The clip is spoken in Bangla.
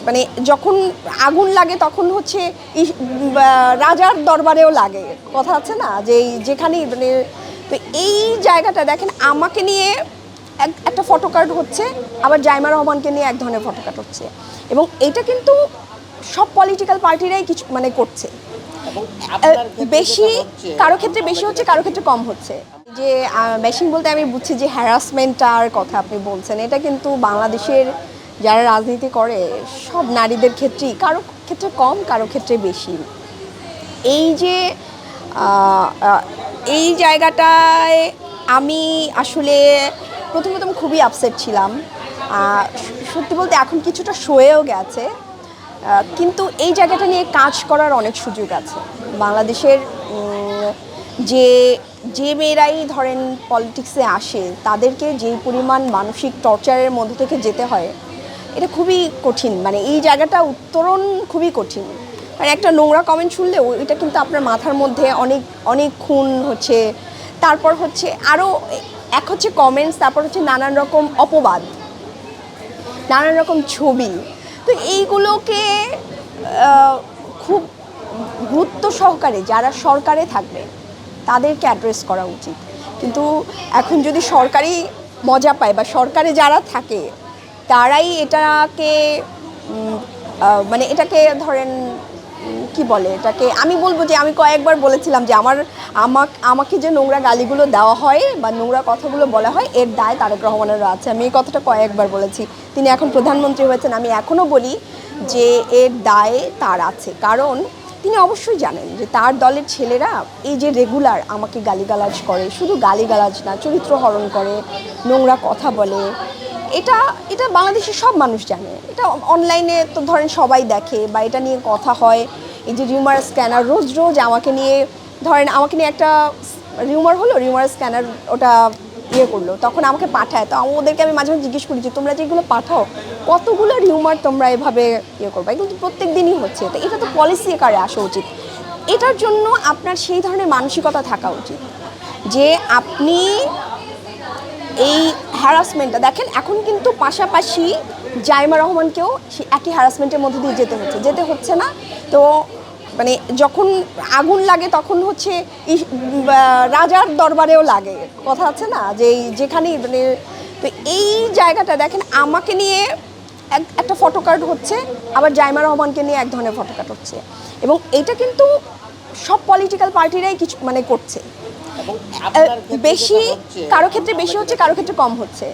মানে যখন আগুন লাগে তখন হচ্ছে রাজার দরবারেও লাগে, কথা আছে না, যে যেখানেই মানে, তো এই জায়গাটা দেখেন আমাকে নিয়ে একটা ফটোকার্ড হচ্ছে, আবার জাইমা রহমানকে নিয়ে এক ধরনের ফটোকার্ড হচ্ছে, এবং এটা কিন্তু সব পলিটিক্যাল পার্টিরাই কিছু মানে করছে। বেশি কারো ক্ষেত্রে বেশি হচ্ছে, কারো ক্ষেত্রে কম হচ্ছে। যে মেশিং বলতে আমি বুঝছি যে হ্যারাসমেন্টটার কথা আপনি বলছেন, এটা কিন্তু বাংলাদেশের যারা রাজনীতি করে সব নারীদের ক্ষেত্রেই, কারো ক্ষেত্রে কম, কারো ক্ষেত্রে বেশি। এই যে এই জায়গাটায় আমি আসলে প্রথম খুবই আপসেট ছিলাম। সত্যি বলতে এখন কিছুটা সয়েও গেছে, কিন্তু এই জায়গাটা নিয়ে কাজ করার অনেক সুযোগ আছে বাংলাদেশের। যে যে মেয়েরাই ধরেন পলিটিক্সে আসে তাদেরকে যেই পরিমাণ মানসিক টর্চারের মধ্যে থেকে যেতে হয়, এটা খুবই কঠিন, মানে এই জায়গাটা উত্তরণ খুবই কঠিন। আর একটা নোংরা কমেন্ট শুনলে ওইটা কিন্তু আপনার মাথার মধ্যে অনেক অনেক খুন হচ্ছে, তারপর হচ্ছে আরও এক হচ্ছে কমেন্টস, তারপর হচ্ছে নানান রকম অপবাদ, নানান রকম ছবি। তো এইগুলোকে খুব গুরুত্ব সহকারে যারা সরকারে থাকবে তাদেরকে অ্যাড্রেস করা উচিত। কিন্তু এখন যদি সরকারি মজা পায় বা সরকারে যারা থাকে তারাই এটাকে মানে এটাকে ধরেন কি বলে, এটাকে আমি বলবো যে আমি কয়েকবার বলেছিলাম যে আমাকে যে নোংরা গালিগুলো দেওয়া হয় বা নোংরা কথাগুলো বলা হয় এর দায় তারেক রহমানেরও আছে। আমি এই কথাটা কয়েকবার বলেছি। তিনি এখন প্রধানমন্ত্রী হয়েছেন, আমি এখনও বলি যে এর দায় তার আছে, কারণ তিনি অবশ্যই জানেন যে তার দলের ছেলেরা এই যে রেগুলার আমাকে গালিগালাজ করে, শুধু গালিগালাজ না, চরিত্র হরণ করে, নোংরা কথা বলে, এটা এটা বাংলাদেশের সব মানুষ জানে। এটা অনলাইনে তো ধরেন সবাই দেখে বা এটা নিয়ে কথা হয়। এই যে রিউমার স্ক্যানার রোজ রোজ আমাকে নিয়ে, ধরেন আমাকে নিয়ে একটা রিউমার হলো, রিউমার স্ক্যানার ওটা ইয়ে করলো, তখন আমাকে পাঠায়, তো ওদেরকে আমি মাঝে মাঝে জিজ্ঞেস করি যে তোমরা যেগুলো পাঠাও কতগুলো রিউমার তোমরা এভাবে ইয়ে করবে, এগুলো তো প্রত্যেক দিনই হচ্ছে, তো এটা তো পলিসি আকারে আসা উচিত। এটার জন্য আপনার সেই ধরনের মানসিকতা থাকা উচিত যে আপনি এই হ্যারাসমেন্টটা দেখেন। এখন কিন্তু পাশাপাশি জাইমা রহমানকেও একই হ্যারাসমেন্টের মধ্যে দিয়ে যেতে হচ্ছে না। তো মানে যখন আগুন লাগে তখন হচ্ছে রাজার দরবারেও লাগে, কথা আছে না, যে যেখানেই মানে, তো এই জায়গাটা দেখেন আমাকে নিয়ে একটা ফটোকার্ড হচ্ছে, আবার জাইমা রহমানকে নিয়ে এক ধরনের ফটোকার্ড হচ্ছে, এবং এটা কিন্তু সব পলিটিক্যাল পার্টিরাই কিছু মানে করছে। বেশি কারো ক্ষেত্রে বেশি হচ্ছে, কারো ক্ষেত্রে কম হচ্ছে।